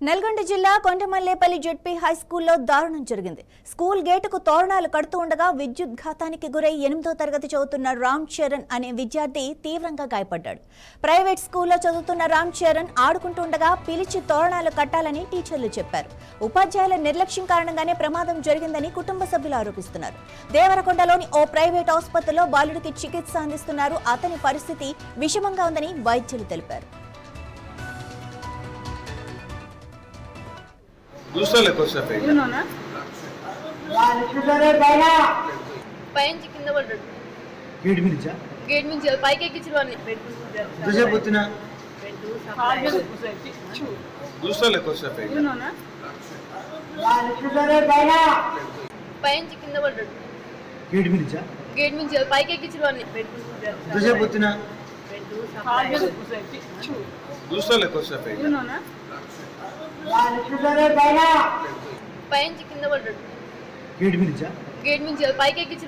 నల్గొండ జిల్లా Kondamallepally ZP high స్కూల్లో దారుణం జరిగింది. స్కూల్ గేటుకు తోరణాలు కడుతూ ఉండగా విద్యుత్ ఘాతానికి గురై 8వ తరగతి చదువుతున్న రామ్ చరణ్ అనే విద్యార్థి తీవ్రంగా గాయపడ్డాడు. ప్రైవేట్ స్కూల్లో చదువుతున్న రామ్ చరణ్ ఆడుకుంటుండగా పిలిచి తోరణాలు కట్టాలని టీచర్లు చెప్పారు. ఉపాధ్యాయుల నిర్లక్ష్యం కారణంగానే ప్రమాదం జరిగిందని కుటుంబ సభ్యులు ఆరోపిస్తున్నారు. దేవరకొండలోని ఓ ప్రైవేట్ ఆసుపత్రిలో బాలుడికి చికిత్స అందిస్తున్నారు. అతని పరిస్థితి విషమంగా ఉందని వైద్యులు తెలిపారు. दूसरा लेको से पे ना పైన కింద పడ్డాడు. గేట్ నుంచి పైకి ఎక్కించు दूसरा लेको से पे పైన కింద పడ్డాడు. గేట్ నుంచి పైకి ఎక్కించు दूसरा लेको से पे పైన కింద పడ్డాడు. గేట్ నుంచి పైకి ఎక్కించు